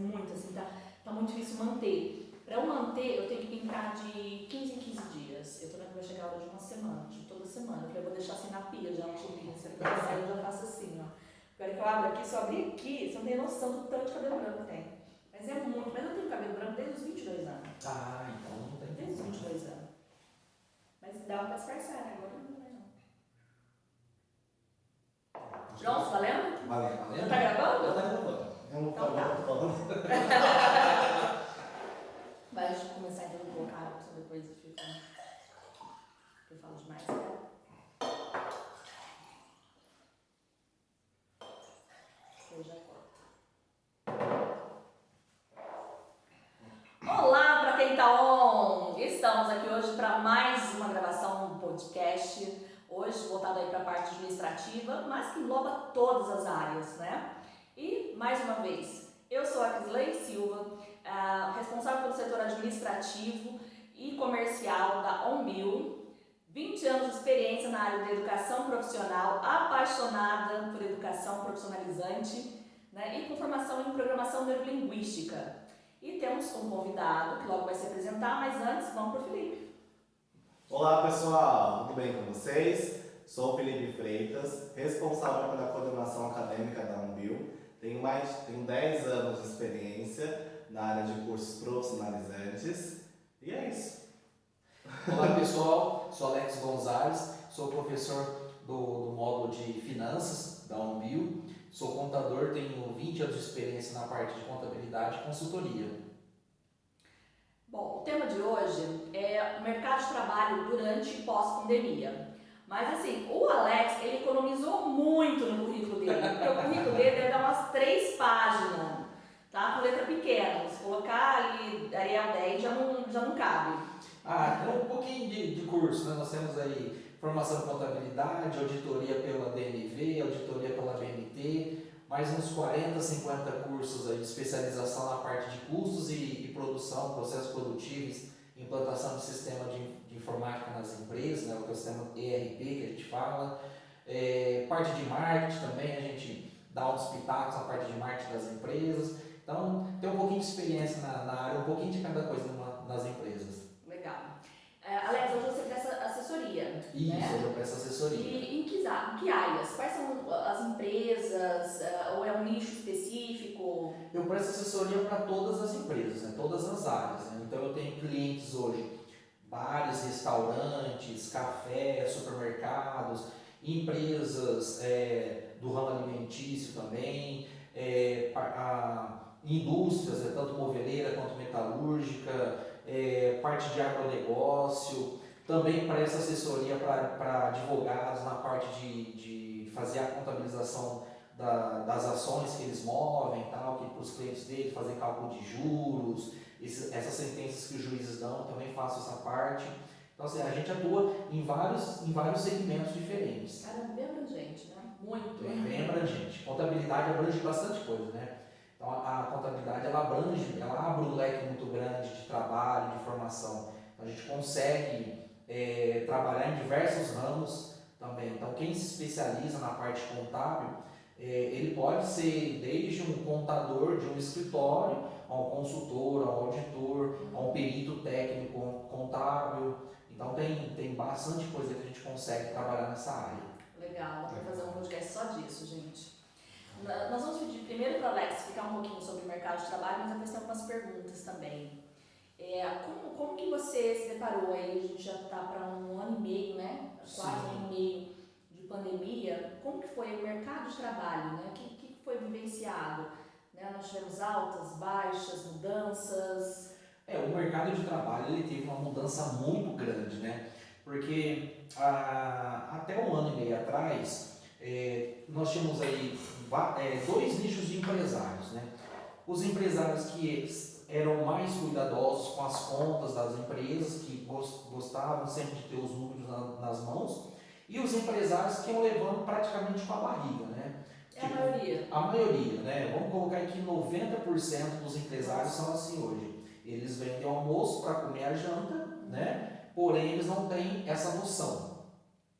muito assim, tá muito difícil manter. Para eu manter, eu tenho que pintar de 15 em 15 dias. Eu tô vendo que vai chegar a hora de uma semana, de toda semana. Eu falei, eu vou deixar assim na pia já um tubinho, assim, aí eu já faço assim, ó. Agora que eu abro aqui, se eu abrir aqui, você não tem noção do tanto de cabelo branco que tem. Mas é muito, mas eu tenho cabelo branco desde os 22 anos. Ah, então não tem. Desde os 22 anos. Mas dava pra disfarçar, né? Agora não vai não. Pronto, valendo? Valeu. Já tá gravando? Já tá gravando. Eu não Então tá. tô falando. Vai, deixa eu começar então a colocar água, senão depois eu fico. Eu falo demais, né? Eu já corto. Olá para quem tá on! Estamos aqui hoje para mais uma gravação do podcast. Hoje voltado aí para a parte administrativa, mas que engloba todas as áreas, né? E mais uma vez, eu sou a Crisley Silva, responsável pelo setor administrativo e comercial da OnBio, 20 anos de experiência na área de educação profissional, apaixonada por educação profissionalizante, né, e com formação em programação neurolinguística. E temos um convidado que logo vai se apresentar, mas antes vamos para o Felipe. Olá pessoal, tudo bem com vocês? Sou o Felipe Freitas, responsável pela coordenação acadêmica da OnBio. Tenho 10 anos de experiência na área de cursos profissionalizantes e é isso. Olá pessoal, sou Alex Gonzalez, sou professor do módulo de finanças da OnBio, sou contador, tenho 20 anos de experiência na parte de contabilidade e consultoria. Bom, o tema de hoje é o mercado de trabalho durante e pós-pandemia. Mas assim, o Alex, ele economizou muito no currículo dele, porque o currículo dele deve dar umas 3 páginas, tá? Com letra pequena, se colocar ali Arial 10 já não cabe. Tem um pouquinho de curso, né? Nós temos aí formação em contabilidade, auditoria pela DNV, auditoria pela BNT, mais uns 40, 50 cursos aí de especialização na parte de custos e produção, processos produtivos, implantação de sistema de informática nas empresas, né? O que é o sistema ERP que a gente fala, parte de marketing também, a gente dá uns pitacos na parte de marketing das empresas, então tem um pouquinho de experiência na área, um pouquinho de cada coisa nas empresas. Legal. Alex, hoje você presta assessoria. Isso, né? hoje eu presto assessoria. E em que áreas? Quais são as empresas? Ou é um nicho específico? Eu presto assessoria para todas as empresas, né? Todas as áreas. Né? Então eu tenho clientes hoje, bares, restaurantes, cafés, supermercados, empresas do ramo alimentício também, indústrias, tanto moveleira quanto metalúrgica, parte de agronegócio, também presta assessoria para advogados na parte de fazer a contabilização das ações que eles movem, tal, que para os clientes deles fazer cálculo de juros, essas sentenças que os juízes dão, também faço essa parte. Então assim, a gente atua em vários segmentos diferentes. Cara, bem abrangente, né? Muito. Bem abrangente. Contabilidade abrange bastante coisa, né? Então a contabilidade ela abre um leque muito grande de trabalho, de formação. Então a gente consegue trabalhar em diversos ramos também. Então quem se especializa na parte contábil, ele pode ser desde um contador de um escritório, a um consultor, a um auditor, a um perito técnico contábil. Então tem bastante coisa que a gente consegue trabalhar nessa área. Legal, vamos fazer um podcast só disso, gente. Nós vamos pedir primeiro para o Alex explicar um pouquinho sobre o mercado de trabalho, mas depois tem algumas perguntas também. Como que você se deparou aí? A gente já está para 1 ano e meio, né? Quase 1 ano e meio de pandemia. Como que foi o mercado de trabalho, né? O que foi vivenciado? Né? Nós tivemos altas, baixas, mudanças. O mercado de trabalho ele teve uma mudança muito grande, né? Porque até 1 ano e meio atrás, nós tínhamos aí 2 nichos de empresários, né? Os empresários que eram mais cuidadosos com as contas das empresas, que gostavam sempre de ter os números nas mãos, e os empresários que iam levando praticamente com a barriga, né? A maioria. A maioria, né? Vamos colocar aqui 90% dos empresários são assim hoje. Eles vendem o almoço para comer a janta, né? Porém eles não têm essa noção.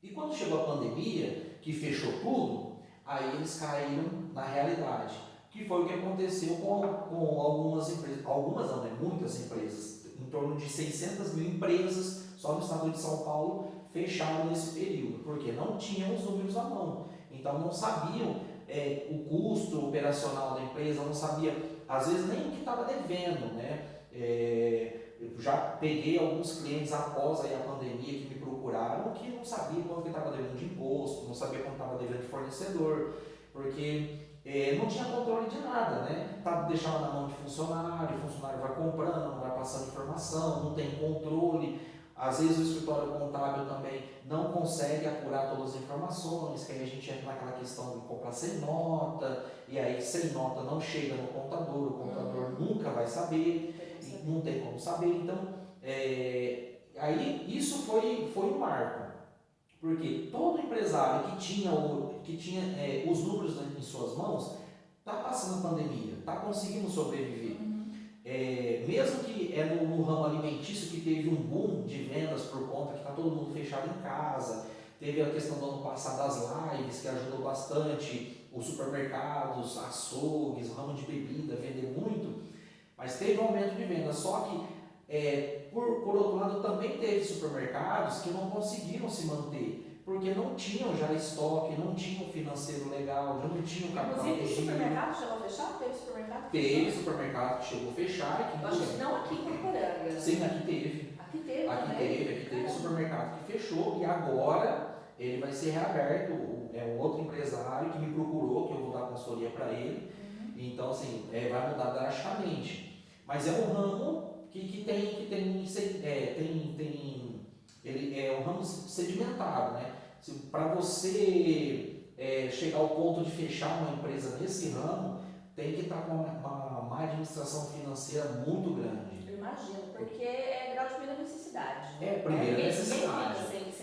E quando chegou a pandemia, que fechou tudo, aí eles caíram na realidade. que foi o que aconteceu com algumas empresas, algumas não, né, muitas empresas, em torno de 600 mil empresas só no estado de São Paulo fecharam nesse período, porque não tinham os números à mão, então não sabiam o custo operacional da empresa, não sabia, às vezes nem o que estava devendo, né? Eu já peguei alguns clientes após aí a pandemia que me procuraram que não sabiam quanto que estava devendo de imposto, não sabia quanto estava devendo de fornecedor, porque não tinha controle de nada, né? Deixava na mão de funcionário, o funcionário vai comprando, não vai passando informação, não tem controle. Às vezes o escritório contábil também não consegue apurar todas as informações, que aí a gente entra naquela questão de comprar sem nota, e aí sem nota não chega no contador, o contador nunca vai saber, não tem como saber. Então, aí isso foi um marco, porque todo empresário que tinha os números em suas mãos está passando pandemia, está conseguindo sobreviver. Mesmo que no ramo alimentício que teve um boom de vendas por conta que está todo mundo fechado em casa, teve a questão do ano passado das lives que ajudou bastante, os supermercados, açougues, o ramo de bebida vender muito, mas teve um aumento de venda, só que por outro lado também teve supermercados que não conseguiram se manter, porque não tinham já estoque, não tinham financeiro legal, não tinham capital. Inclusive, supermercado chegou a fechar? Teve supermercado? Teve supermercado que chegou a fechar. Eu acho que não aqui em Poranga. Sim, aqui teve. Aqui teve Aqui também. teve supermercado que fechou e agora ele vai ser reaberto. É um outro empresário que me procurou, que eu vou dar consultoria para ele. Então, assim, vai mudar drasticamente. Mas é um ramo ele é um ramo sedimentado, né? Para você chegar ao ponto de fechar uma empresa nesse ramo, tem que estar com uma administração financeira muito grande. Eu imagino, porque é grau de primeira necessidade. Primeira necessidade.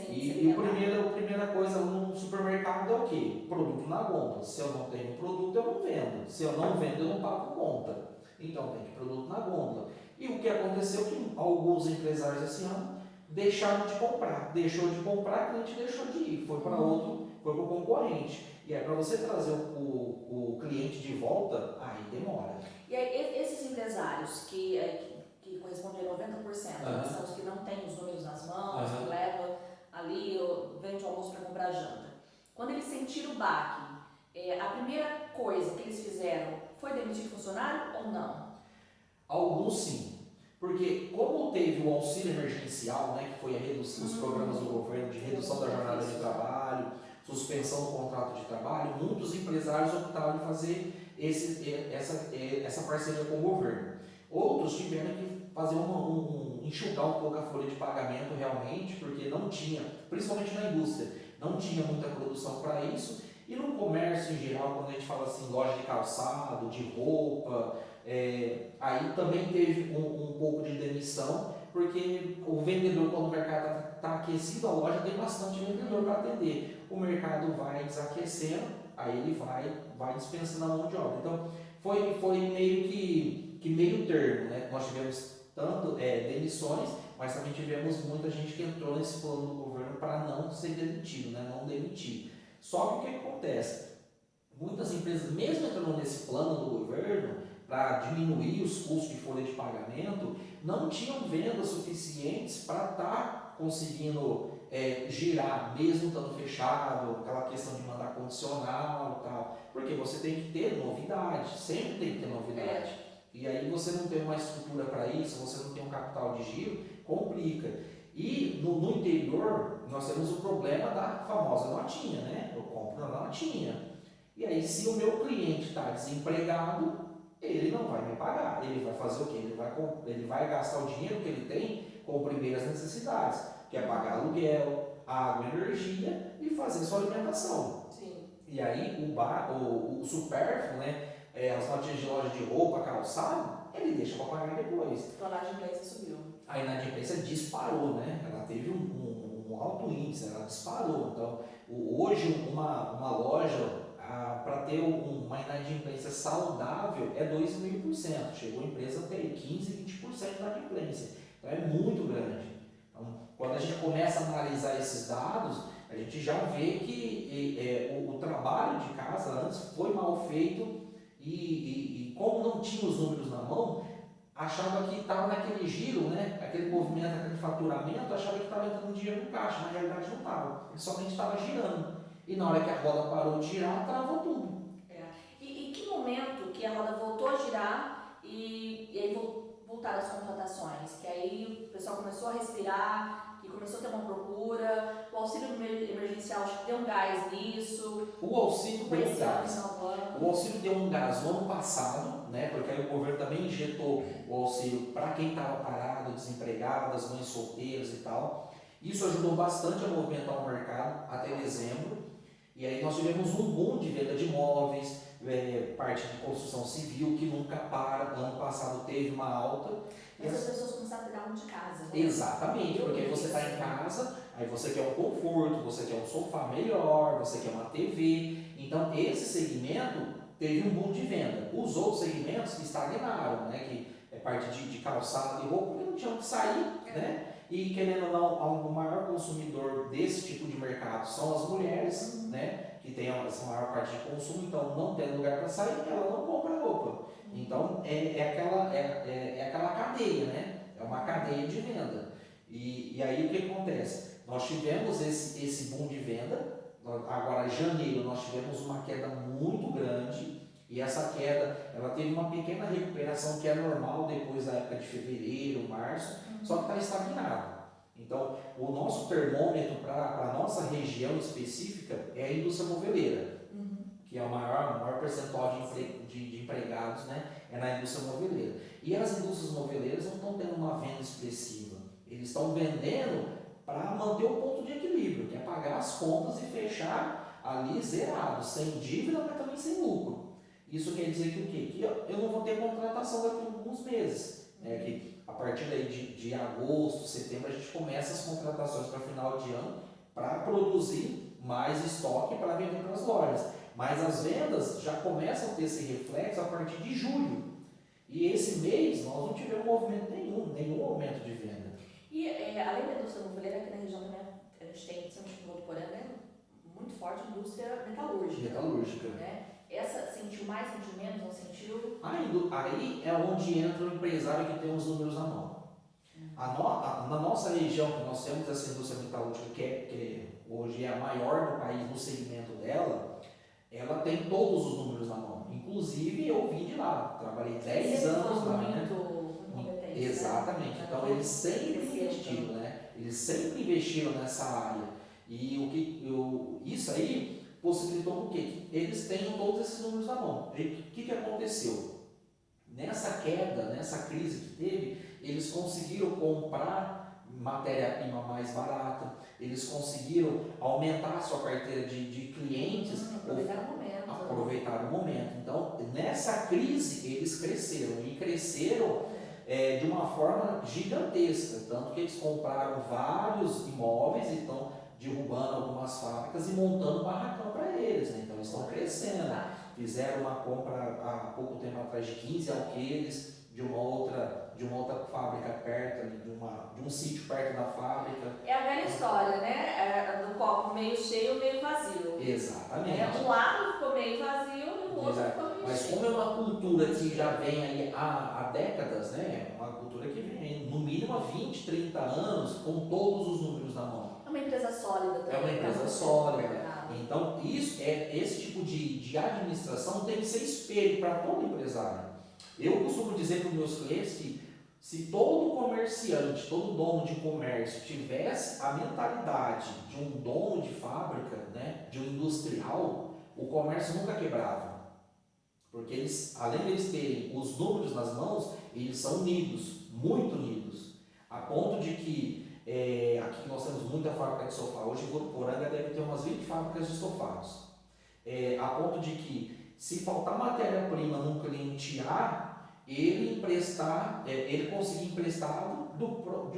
E a primeira coisa no supermercado é o quê? Produto na gôndola. Se eu não tenho produto, eu não vendo. Se eu não vendo, eu não pago conta. Então tem que produto na gôndola. E o que aconteceu é que alguns empresários esse ano deixaram de comprar. Deixou de comprar, o cliente deixou de ir. Foi para outro, foi para o concorrente. E aí para você trazer o cliente de volta, aí demora. E aí esses empresários que correspondem a 90%, são os que não têm os números nas mãos, que levam ali, vende o almoço para comprar janta. Quando eles sentiram o baque, a primeira coisa que eles fizeram foi demitir funcionário ou não? Alguns sim, porque como teve o auxílio emergencial, né, que foi os programas do governo de redução da jornada de trabalho, suspensão do contrato de trabalho, muitos empresários optaram em fazer essa parceria com o governo. Outros tiveram que fazer enxugar um pouco a folha de pagamento realmente, porque não tinha, principalmente na indústria, não tinha muita produção para isso. E no comércio em geral, quando a gente fala assim, loja de calçado, de roupa, aí também teve um pouco de demissão, porque o vendedor, quando o mercado está aquecido, a loja tem bastante vendedor para atender. O mercado vai desaquecendo, aí ele vai dispensando a mão de obra. Então, foi meio que meio termo, né? Nós tivemos tanto demissões, mas também tivemos muita gente que entrou nesse plano do governo para não ser demitido, né? Não demitir. Só que o que acontece? Muitas empresas, mesmo entrando nesse plano do governo, para diminuir os custos de folha de pagamento, não tinham vendas suficientes para estar conseguindo girar, mesmo estando fechado, aquela questão de mandar condicional e tal. Porque você tem que ter novidade, sempre tem que ter novidade. E aí você não tem uma estrutura para isso, você não tem um capital de giro, complica. E no interior, nós temos o problema da famosa notinha, né? Eu compro na notinha. E aí, se o meu cliente está desempregado, ele não vai me pagar. Ele vai fazer o quê? Ele vai gastar o dinheiro que ele tem com primeiras necessidades, que é pagar aluguel, água, energia e fazer sua alimentação. Sim. E aí, o supérfluo, né? As notinhas de loja de roupa, calçado, ele deixa para pagar depois. Então a inadimplência subiu. A inadimplência disparou, né? Ela teve um alto índice, ela disparou. Então, hoje uma loja, para ter uma inadimplência saudável, é 2.000%. Chegou a empresa a ter 15%, 20% de inadimplência. Então é muito grande. Então, quando a gente começa a analisar esses dados, a gente já vê que o trabalho de casa antes foi mal feito e como não tinha os números na mão, achava que estava naquele giro, né? Aquele movimento, aquele faturamento, achava que estava entrando dinheiro no caixa, na realidade não estava, ele somente estava girando. E na hora que a roda parou de girar, travou tudo. E que momento que a roda voltou a girar e aí voltaram as contratações? Que aí o pessoal começou a respirar, que começou a ter uma procura, o auxílio emergencial acho que deu um gás nisso. O auxílio deu um Esse ano, gás. final do ano. O auxílio deu um gás no ano passado, né? Porque aí o governo também injetou o auxílio para quem estava parado, desempregado, as mães solteiras e tal. Isso ajudou bastante a movimentar o mercado até dezembro. E aí nós tivemos um boom de venda de imóveis, parte de construção civil que nunca para. Ano passado teve uma alta. Mas as pessoas começaram a pegar um de casa, né? Exatamente, porque você está em casa, aí você quer um conforto, você quer um sofá melhor, você quer uma TV. Então esse segmento teve um boom de venda. Os outros segmentos estagnaram, né? Que é parte de calçado e roupa, porque não tinham que sair, né? E querendo ou não, o maior consumidor desse tipo de mercado são as mulheres, né? Que tem essa maior parte de consumo, então não tem lugar para sair, ela não compra roupa. Então é aquela cadeia, né? É uma cadeia de venda. E aí o que acontece? Nós tivemos esse boom de venda, agora em janeiro nós tivemos uma queda muito grande. E essa queda, ela teve uma pequena recuperação que é normal depois da época de fevereiro, março, só que está estagnado. Então, o nosso termômetro para a nossa região específica é a indústria moveleira, que é o maior percentual de empregados, né, é na indústria moveleira. E as indústrias moveleiras não estão tendo uma venda expressiva, eles estão vendendo para manter o ponto de equilíbrio, que é pagar as contas e fechar ali zerado, sem dívida, mas também sem lucro. Isso quer dizer que o quê? Que eu não vou ter contratação daqui a alguns meses. Que a partir daí de agosto, setembro, a gente começa as contratações para final de ano para produzir mais estoque para vender para as lojas. Mas as vendas já começam a ter esse reflexo a partir de julho. E esse mês nós não tivemos movimento nenhum aumento de venda. E além da indústria moveleira, aqui na região também a gente tem, São Votuporanga, né, muito forte indústria metalúrgica. Né? Essa sentiu mais, sentiu menos, não sentiu? Aí é onde entra o empresário que tem os números na mão. Na nossa região, que nós temos essa indústria metalúrgica, que hoje é a maior do país no segmento dela, ela tem todos os números na mão. Inclusive, eu vim de lá, trabalhei 10 anos lá. Muito competente. Exatamente. Né? Então, eles sempre investiram, né? Eles sempre investiram nessa área. E isso aí possibilitou o quê? Que eles tenham todos esses números na mão. E o que aconteceu? Nessa queda, nessa crise que teve, eles conseguiram comprar matéria-prima mais barata, eles conseguiram aumentar a sua carteira de clientes. Aproveitar o momento. Então, nessa crise, eles cresceram. E cresceram de uma forma gigantesca. Tanto que eles compraram vários imóveis e estão derrubando algumas fábricas e montando barracão para eles, né? Então eles estão crescendo. Fizeram uma compra há pouco tempo atrás de 15 alqueires de uma outra fábrica perto, de um sítio perto da fábrica. É a velha história, né? Do copo meio cheio, meio vazio. Exatamente. Um lado ficou meio vazio e o outro ficou meio cheio. Mas como é uma cultura que já vem aí há décadas, né? Uma cultura que vem no mínimo há 20, 30 anos com todos os números na mão. É uma empresa sólida também. É uma empresa sólida. Então, esse tipo de administração tem que ser espelho para todo empresário. Eu costumo dizer para os meus clientes que se todo comerciante, todo dono de comércio tivesse a mentalidade de um dono de fábrica, né, de um industrial, o comércio nunca quebrava. Porque eles, além de eles terem os números nas mãos, eles são unidos, muito unidos. A ponto de que aqui nós temos muita fábrica de sofá. Hoje em Votuporanga deve ter umas 20 fábricas de sofados. A ponto de que, se faltar matéria-prima num cliente A, ele conseguir emprestado de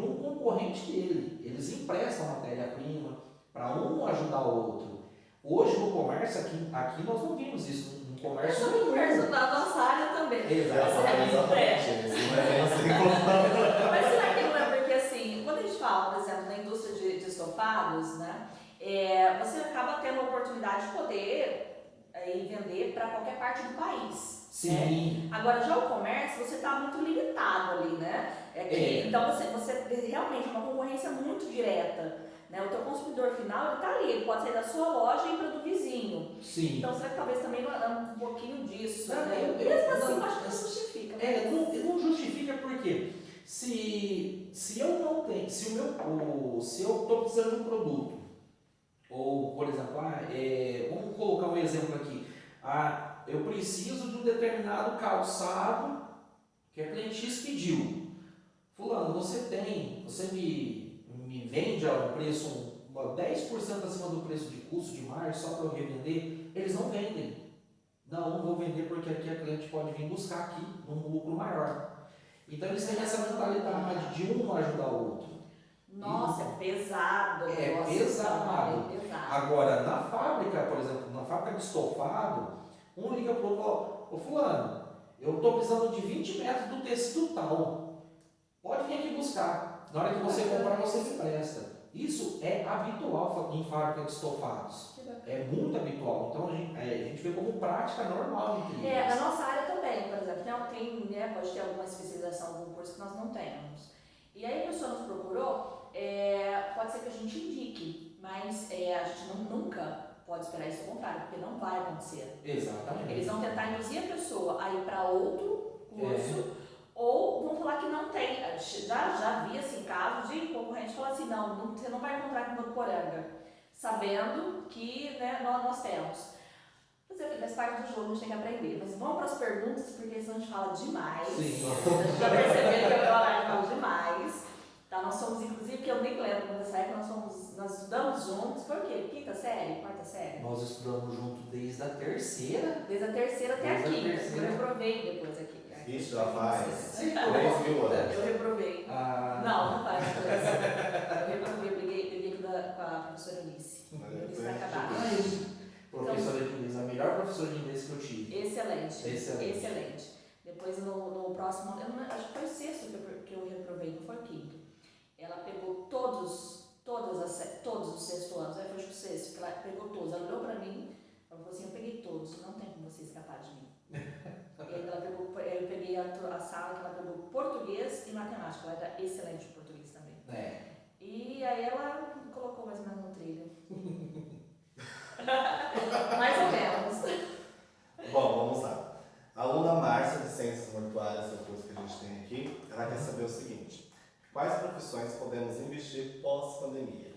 um concorrente dele. Eles emprestam matéria-prima para um ajudar o outro. Hoje no comércio, aqui nós não vimos isso. No comércio no comércio na nossa área também. Exatamente. Mas será que não é porque assim, quando a gente fala, por exemplo, na indústria de estofados, né, você acaba tendo a oportunidade de poder vender para qualquer parte do país. Sim. Agora, já o comércio, você está muito limitado ali, né? Então, você realmente é uma concorrência muito direta. Né? O teu consumidor final, ele está ali, ele pode sair da sua loja e ir para do vizinho. Sim. Então, será que talvez também um pouquinho disso, Não, né? eu Mesmo assim, não- eu acho que não justifica. Não justifica porque se eu não tenho, se eu estou precisando de um produto, ou por exemplo, vamos colocar um exemplo aqui, eu preciso de um determinado calçado que a cliente X pediu. Fulano, você me vende a um preço 10% acima do preço de custo de margem só para eu revender? Eles não vendem. Não vou vender porque aqui a cliente pode vir buscar aqui num lucro maior. Então eles têm essa mentalidade de um não ajudar o outro. Nossa, é pesado. É pesado. Agora, na fábrica, por exemplo, na fábrica de estofado, um liga para o outro e fala, ô fulano, eu estou precisando de 20 metros do tecido tal. Pode vir aqui buscar. Na hora que você comprar, você me presta. Isso é habitual em fábrica de estofados. É muito habitual. Então a gente vê como prática normal entre eles. Na nossa área também, por exemplo, pode ter alguma especialização, algum curso que nós não temos. E aí a pessoa nos procurou, pode ser que a gente indique, mas a gente nunca pode esperar isso ao contrário, porque não vai acontecer. Exatamente. Eles vão tentar induzir a pessoa a ir para outro curso, ou vão falar que não tem. Já vi assim, casos de concorrente falar assim, não, você não vai encontrar aqui no Poranga, sabendo que nós temos. Faz parte do jogo, a gente tem que aprender. Mas vamos para as perguntas, porque senão a gente fala demais. Sim. Já perceberam que eu falo demais. Tá? Nós somos, inclusive, que eu nem lembro quando nessa época, nós estudamos juntos. Foi o quê? Quinta série? Quarta série? Nós estudamos juntos desde a terceira. Desde a terceira até a quinta. Eu reprovei depois aqui. Isso já faz 3.000 anos. Eu reprovei. Não faz coisa. Eu reprovei, briguei com a professora Eunice. Eunice vai acabar. Professora de inglês, a melhor professora de inglês que eu tive. Excelente. Depois no próximo, acho que foi o sexto que eu reprovei, não foi o quinto. Ela pegou todos os sexto anos, foi o sexto, ela pegou todos. Ela olhou pra mim, ela falou assim, eu peguei todos, não tem como você escapar de mim. E aí eu peguei a sala que ela pegou português e matemática, ela era excelente em português também. E aí ela me colocou mais ou menos no trilho. Mais ou menos. Bom, vamos lá. A aluna Márcia, de Ciências Mortuárias, é o curso que a gente tem aqui, ela quer saber o seguinte: quais profissões podemos investir pós-pandemia?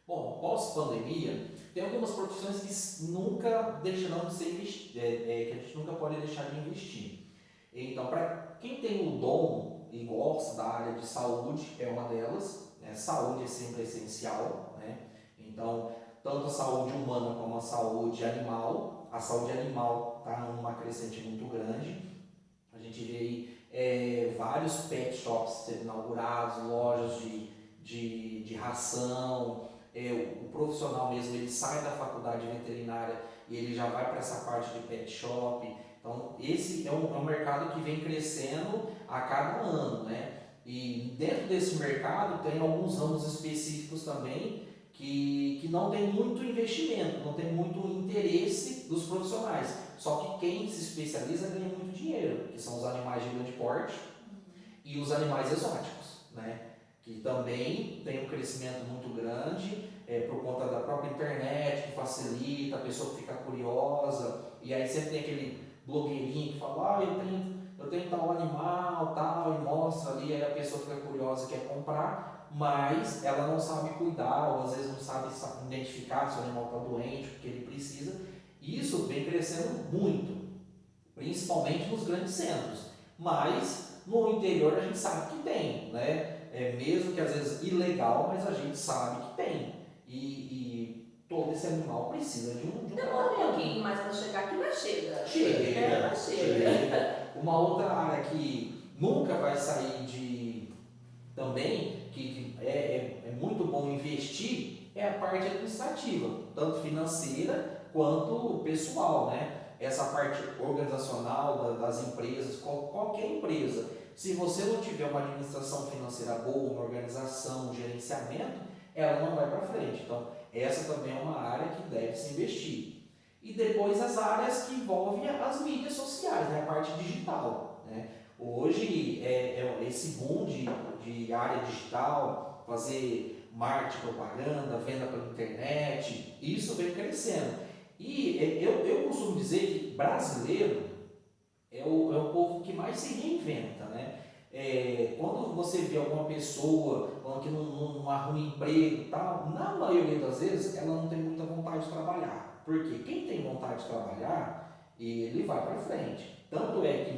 Bom, pós-pandemia, tem algumas profissões que nunca deixarão de ser investidas, que a gente nunca pode deixar de investir. Então, para quem tem o dom e gosta da área de saúde, é uma delas. Saúde é sempre essencial, né? Então, tanto a saúde humana como a saúde animal. A saúde animal está numa crescente muito grande. A gente vê aí vários pet shops sendo inaugurados, lojas de ração. O profissional mesmo, ele sai da faculdade veterinária e ele já vai para essa parte de pet shop. Então, esse é um mercado que vem crescendo a cada ano, né? E dentro desse mercado tem alguns ramos específicos também que não tem muito investimento, não tem muito interesse dos profissionais. Só que quem se especializa ganha muito dinheiro, que são os animais de grande porte e os animais exóticos, né? Que também tem um crescimento muito grande por conta da própria internet, que facilita, a pessoa fica curiosa, e aí sempre tem aquele blogueirinho que fala, eu tenho tal animal, tal, e mostra ali, aí a pessoa fica curiosa e quer comprar, mas ela não sabe cuidar, ou às vezes não sabe identificar se o animal está doente, o que ele precisa. E isso vem crescendo muito, principalmente nos grandes centros, mas no interior a gente sabe que tem, né? Mesmo que às vezes ilegal, mas a gente sabe que tem. E todo esse animal precisa de um Demora um pouquinho mais para chegar aqui, mas chega. Chega. Uma outra área que nunca vai sair também, que é muito bom investir, é a parte administrativa, tanto financeira quanto pessoal, né? Essa parte organizacional das empresas, qualquer empresa. Se você não tiver uma administração financeira boa, uma organização, um gerenciamento, ela não vai para frente. Então, essa também é uma área que deve se investir. e depois as áreas que envolvem as mídias sociais, né? A parte digital, né? Hoje esse boom de área digital, fazer marketing, propaganda, venda pela internet, isso vem crescendo. E eu costumo dizer que brasileiro é o povo que mais se reinventa, né? Quando você vê alguma pessoa falando que não arruma emprego e tal, na maioria das vezes ela não tem muita vontade de trabalhar. Porque quem tem vontade de trabalhar, ele vai para frente. Tanto é que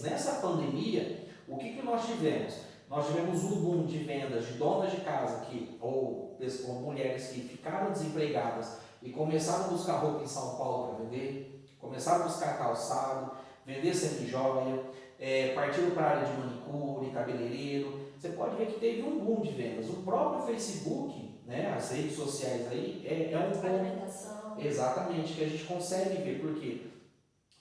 nessa pandemia, o que nós tivemos? Nós tivemos um boom de vendas de donas de casa ou mulheres que ficaram desempregadas e começaram a buscar roupa em São Paulo para vender, começaram a buscar calçado, vender semi-joia, partiram para a área de manicure, cabeleireiro. Você pode ver que teve um boom de vendas. O próprio Facebook, né, as redes sociais aí, é um ponto exatamente que a gente consegue ver, porque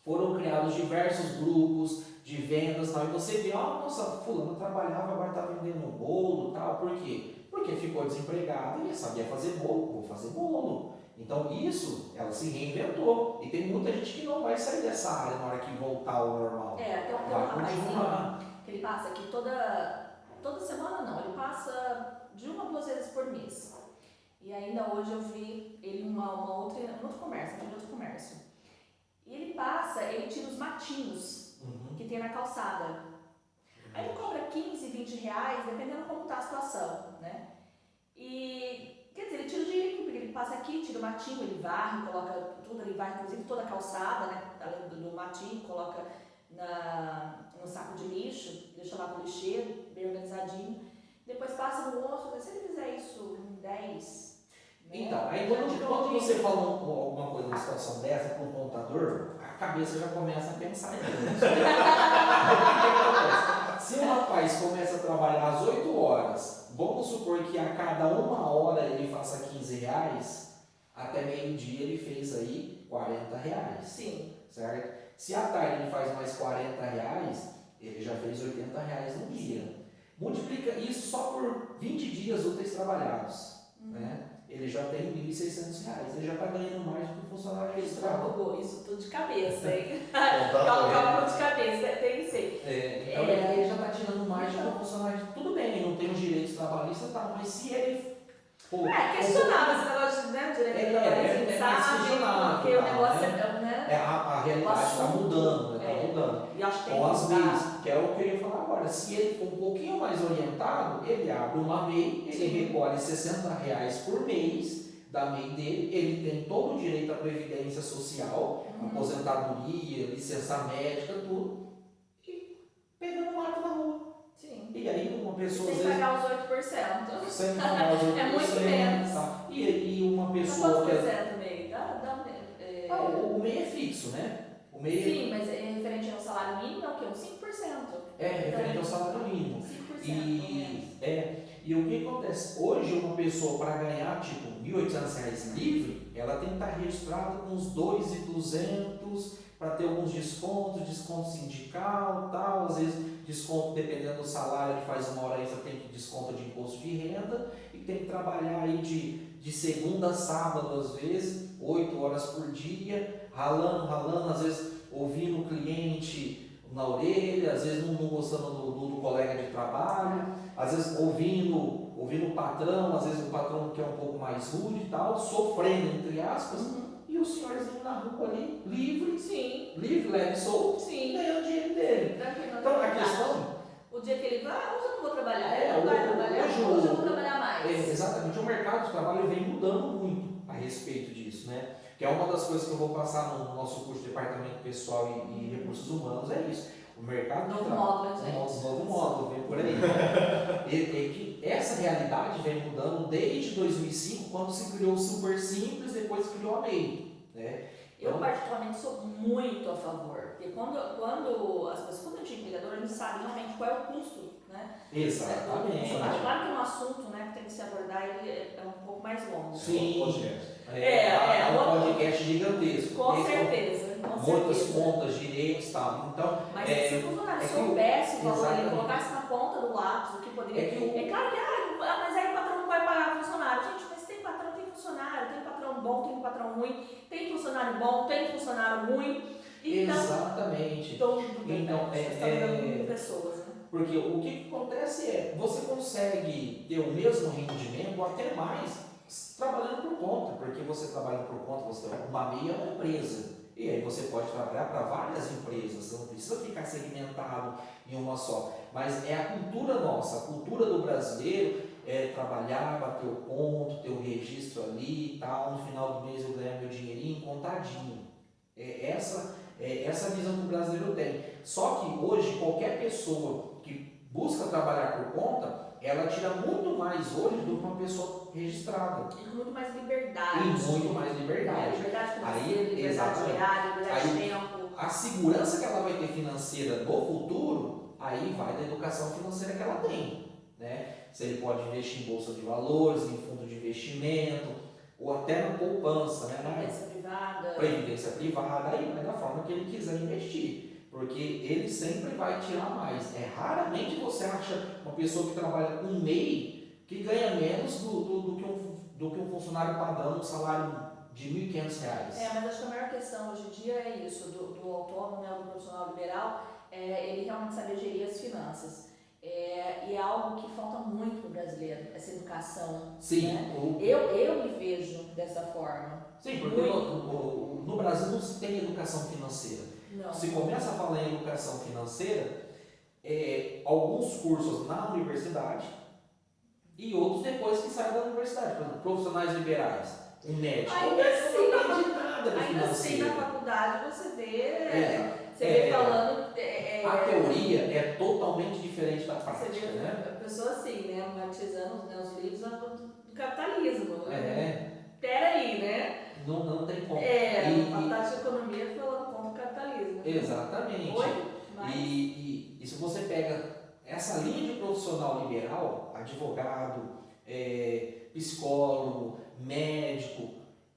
foram criados diversos grupos de vendas, tal, e você vê, nossa, fulano trabalhava, agora está vendendo um bolo, tal. Por quê? Porque ficou desempregado e sabia fazer bolo, vou fazer bolo. Então isso, ela se reinventou. E tem muita gente que não vai sair dessa área na hora que voltar ao normal. Tem um rapazinho que ele passa aqui toda semana, não, ele passa de 1 a 2 vezes por mês. E ainda hoje eu vi ele em outro comércio. E ele tira os matinhos que tem na calçada. Aí ele cobra 15, 20 reais, dependendo como está a situação, né? E, quer dizer, ele tira o dinheiro, porque ele passa aqui, tira o matinho, ele varre, coloca tudo, ele varre, inclusive toda a calçada, né? Além do matinho, coloca no saco de lixo, deixa lá no lixeiro, bem organizadinho. Depois passa no outro, se ele fizer isso em 10... Então, aí quando você fala alguma coisa numa situação dessa com o contador, a cabeça já começa a pensar nisso. Se o rapaz começa a trabalhar às 8 horas, vamos supor que a cada 1 hora ele faça 15 reais, até meio-dia ele fez aí 40 reais. Sim. Certo? Se à tarde ele faz mais 40 reais, ele já fez 80 reais no dia. Multiplica isso só por 20 dias úteis trabalhados, né? Ele já tem R$ 1.600, ele já está ganhando mais do que o funcionário registrado. Isso tudo de cabeça, hein? Cálculo de cabeça, tem que ser. Então ele já está tirando mais do que o funcionário. Tudo bem, ele não tem os direitos trabalhistas, tá, mas se ele... questionável esse negócio de direito trabalhista, sabe? Porque o negócio a realidade está mudando, E acho que tem com as leis, que é o que eu ia falar agora. Se ele for um pouquinho mais orientado, ele abre uma MEI, ele recolhe R$ 60 reais por mês da MEI dele, ele tem todo o direito à previdência social, aposentadoria, licença médica, tudo, e pegando mato na rua. Sim. E aí uma pessoa... Sem pagar os 8%. Sem pagar os 8%. É muito menos. Tá? E uma pessoa... Quanto por MEI? O MEI é fixo, né? O MEI Sim, mas é referente ao salário mínimo é o quê? Uns 5%. Referente ao salário mínimo. 5%. E o que acontece? Hoje uma pessoa para ganhar tipo R$ 1.800 livre, ela tem que estar registrada com uns 2.200 para ter alguns desconto sindical, tal, às vezes desconto dependendo do salário, ele faz 1 hora extra, tem desconto de imposto de renda e tem que trabalhar aí de segunda a sábado às vezes, 8 horas por dia, ralando, às vezes ouvindo o cliente na orelha, às vezes não gostando do colega de trabalho, às vezes ouvindo o patrão, às vezes o patrão que é um pouco mais rude e tal, sofrendo entre aspas, e o senhorzinho na rua ali, livre, leve, solto, ganhando o dinheiro dele. Então a questão... O dia que ele vai, hoje eu não vou trabalhar, hoje eu não vou trabalhar mais. Exatamente, o mercado de trabalho vem mudando muito a respeito disso, né? Que é uma das coisas que eu vou passar no nosso curso de Departamento Pessoal e Recursos Humanos, é isso. O mercado de trabalho. Novo módulo, vem por aí. Que essa realidade vem mudando desde 2005, quando se criou o Super Simples, depois criou a MEI, né? Eu particularmente sou muito a favor, porque quando a gente é empregador, a gente sabe realmente qual é o custo, né? Exatamente. Claro que é um assunto, né, que tem que se abordar, ele é um pouco mais longo. Sim. Um podcast gigantesco. Com certeza. Muitas contas, direitos e tal. Então, mas se o funcionário soubesse o valor, ele colocasse na ponta do lápis o que poderia. É claro que, mas aí o patrão não vai pagar o funcionário. Gente, mas tem patrão, tem funcionário, tem patrão bom, tem um patrão ruim, tem funcionário bom, tem funcionário ruim. Então, Exatamente. todo bem, Então, né? Você está lidando com pessoas, né? Porque o que acontece é, você consegue ter o mesmo rendimento, ou até mais, trabalhando por conta, porque você trabalha por conta, você tem uma MEI é uma empresa. E aí você pode trabalhar para várias empresas, você não precisa ficar segmentado em uma só. Mas é a cultura nossa, a cultura do brasileiro é trabalhar, bater o ponto, ter o registro ali e tal, no final do mês eu ganhar meu dinheirinho contadinho. Essa visão que o brasileiro tem. Só que hoje qualquer pessoa que busca trabalhar por conta, ela tira muito mais hoje do que uma pessoa registrada. E com muito mais liberdade. E muito mais liberdade. Liberdade financeira, Aí, liberdade exatamente. diária, liberdade de Aí, tempo. a segurança que ela vai ter financeira no futuro, aí vai da educação financeira que ela tem. Né? Se ele pode investir em bolsa de valores, em fundo de investimento, ou até na poupança, né? Previdência privada. Previdência privada, aí vai da forma que ele quiser investir. Porque ele sempre vai tirar mais. Raramente você acha uma pessoa que trabalha com MEI que ganha menos do que um funcionário padrão, um salário de R$ 1.500. Mas acho que a maior questão hoje em dia é isso, do autônomo, né, do profissional liberal, ele realmente saber gerir as finanças. E é algo que falta muito no brasileiro, essa educação. Sim. Né? Eu me vejo dessa forma. Sim, porque no Brasil não se tem educação financeira. Não. Se começa a falar em educação financeira, alguns cursos na universidade e outros depois que saem da universidade. Por exemplo, profissionais liberais, um médico. Ainda assim, não aprende nada de ainda assim, financeiro. na faculdade você vê falando... A teoria é totalmente diferente da prática, Você vê né? a pessoa assim, né, marxizando, né, os livros do capitalismo. Peraí, né? Não tem como. A faculdade de economia falando contra o capitalismo. Exatamente. Oi? Mas... E se você pega essa linha de profissional liberal, advogado, psicólogo, médico,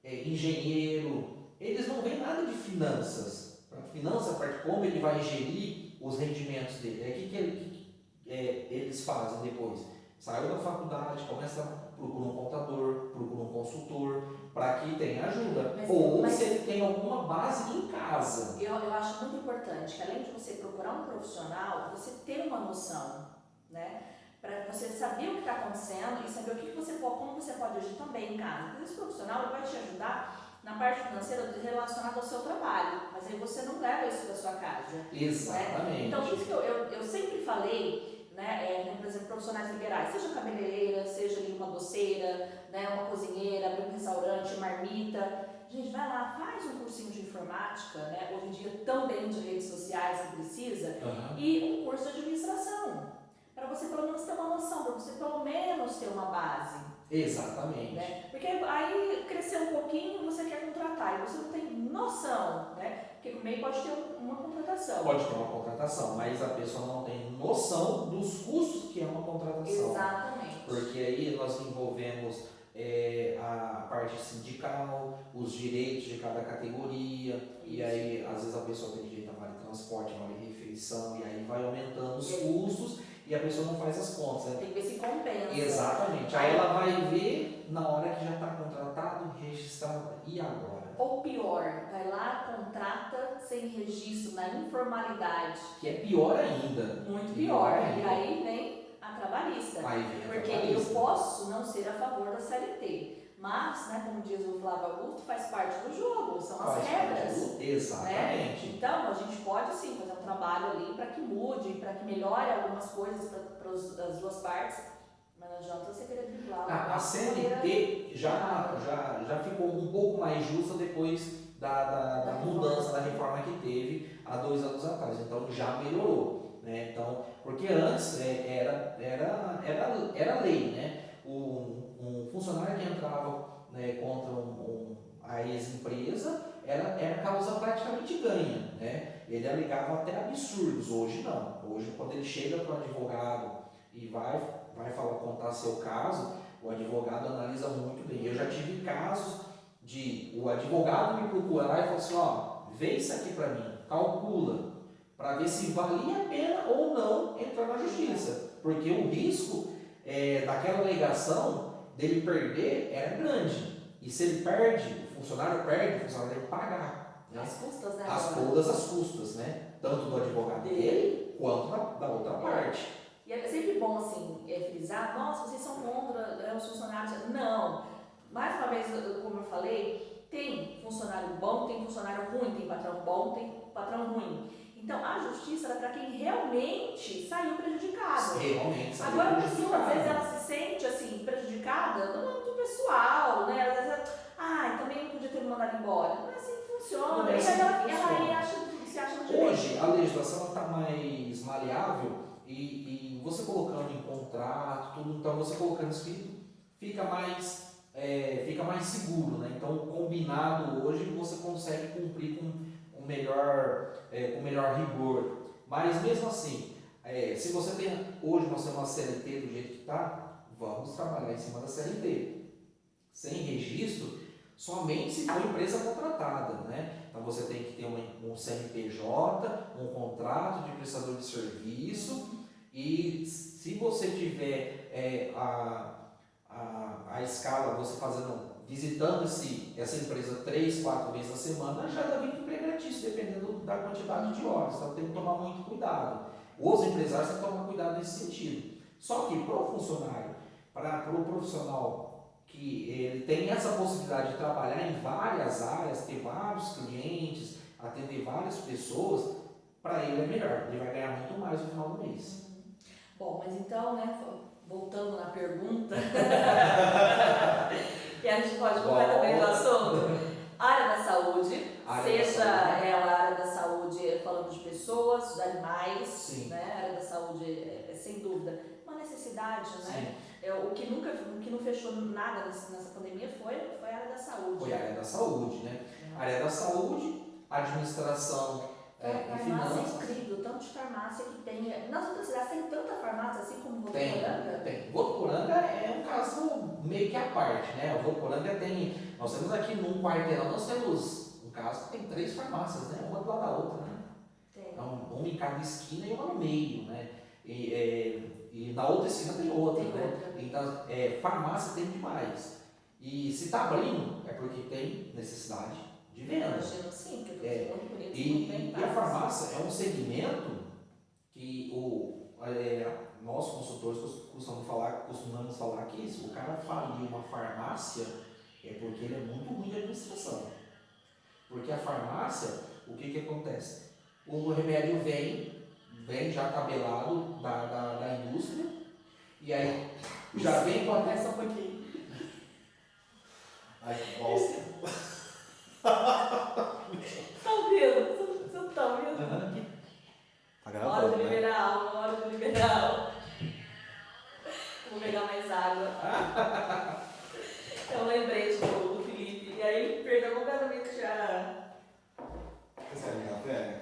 engenheiro, eles não veem nada de finanças. Finança, como ele vai gerir os rendimentos dele. O que eles fazem depois? Saiu da faculdade, procura um contador, procura um consultor, para que tenha ajuda. Ou se ele tem alguma base em casa. Eu acho muito importante que, além de você procurar um profissional, você ter uma noção, né? Para você saber o que está acontecendo e saber como você pode agir também em casa. Porque esse profissional ele vai te ajudar na parte financeira relacionada ao seu trabalho, mas aí você não leva isso da sua casa. Exatamente. Né? Então, por isso que eu sempre falei, né, por exemplo, profissionais liberais, seja cabeleireira, seja uma doceira, né, uma cozinheira, abrir um restaurante, marmita. Gente, vai lá, faz um cursinho de informática, né, hoje em dia tão bem de redes sociais que precisa, e um curso de administração, para você pelo menos ter uma noção, para você pelo menos ter uma base. Exatamente. Né? Porque aí crescer um pouquinho você quer contratar e você não tem noção, né? Porque o MEI pode ter uma contratação. Pode ter uma contratação, mas a pessoa não tem noção dos custos que é uma contratação. Exatamente. Porque aí nós envolvemos a parte sindical, os direitos de cada categoria, e aí às vezes a pessoa tem direito a vale transporte, vale refeição, e aí vai aumentando os custos e a pessoa não faz as contas. Né? Tem que ver se compensa. Exatamente. Aí ela vai ver na hora que já está contratado, registrado, e agora? Ou pior, vai lá, contrata sem registro, na informalidade. Que é pior ainda. Muito pior. E aí vem a trabalhista. Porque eu posso não ser a favor da CLT. Mas, né, como diz o Flávio Augusto, faz parte do jogo, são as regras. Exatamente. Né? Então, a gente pode sim fazer um trabalho ali para que mude, para que melhore algumas coisas para as duas partes, mas não adianta você querer driblar. A CLT já ficou um pouco mais justa depois da mudança, da reforma que teve há 2 anos atrás, então já melhorou. Né? Então, porque antes era lei, né? Um funcionário que entrava, né, contra a ex-empresa era causa praticamente ganha, né? Ele alegava até absurdos. Hoje não. Hoje, quando ele chega para o advogado e vai contar seu caso, o advogado analisa muito bem. Eu já tive casos de o advogado me procurar e falar assim, vê isso aqui para mim, calcula, para ver se valia a pena ou não entrar na justiça. Porque o risco daquela alegação dele perder era grande. E se ele perde, o funcionário tem que pagar. Né? As custas, né? Todas as custas, né? Tanto do advogado dele quanto da outra parte. E é sempre bom, assim, frisar, nossa, vocês são contra os funcionários. Não. Mais uma vez, como eu falei, tem funcionário bom, tem funcionário ruim, tem patrão bom, tem patrão ruim. Então, a justiça era para quem realmente saiu prejudicado. Realmente saiu Agora, a pessoa, prejudicado. às vezes, ela se sente, assim, prejudicada no âmbito pessoal, né? Às vezes, também não podia ter me mandado embora. Não é assim que funciona. Não é E assim aí que ela funciona. se acha no direito. Hoje, a legislação está mais maleável e você colocando em contrato, tudo, então você colocando escrito, fica mais seguro, né? Então, o combinado hoje você consegue cumprir com o melhor rigor. Mas mesmo assim, se você hoje nós temos uma CLT do jeito que está, vamos trabalhar em cima da CLT. Sem registro, somente se for empresa contratada, né? Então você tem que ter um CNPJ, um contrato de prestador de serviço, e se você tiver a escala, você visitando essa empresa 3, 4 vezes na semana, já dá vínculo empregatício, dependendo da quantidade de horas. Então tem que tomar muito cuidado. Os empresários têm que tomar cuidado nesse sentido. Só que para o funcionário, para o profissional que ele tem essa possibilidade de trabalhar em várias áreas, ter vários clientes, atender várias pessoas, para ele é melhor. Ele vai ganhar muito mais no final do mês. Bom, mas então, né, voltando na pergunta, que a gente pode mudar também do assunto. Área da saúde, seja ela a área da saúde falando de pessoas, de animais, Sim. né? A área da saúde sem dúvida uma necessidade, né? Sim. O que não fechou nada nessa pandemia foi a área da saúde. Foi a área da saúde, né? A área da saúde, administração e finanças. É incrível, tanto de farmácia que tem. Nas outras cidades tem tanta farmácia assim como Votuporanga? Tem. Votuporanga é um caso meio que à parte, né? O Votuporanga nós temos aqui num quarteirão, nós temos um caso que tem 3 farmácias, né? Uma do lado da outra, né? Tem. Uma em cada esquina e uma no meio, né? E na outra esquina tem outra, né? Então, farmácia tem demais. E se está abrindo, é porque tem necessidade de venda. Imagino sim, porque é muito bonito. E a farmácia é um segmento que nós consultores costumamos falar que se o cara falir uma farmácia é porque ele é muito ruim de administração. Porque a farmácia, o que acontece? O remédio vem já tabelado da indústria, e aí já vem com a peça um pouquinho. Ai, que bosta. Tá ouvindo? Você não tá ouvindo? Tá Hora gravando, de né? liberar aula, hora de liberar aula. Vou pegar mais água. Eu lembrei do Felipe, e aí perdeu completamente a... Você quer café?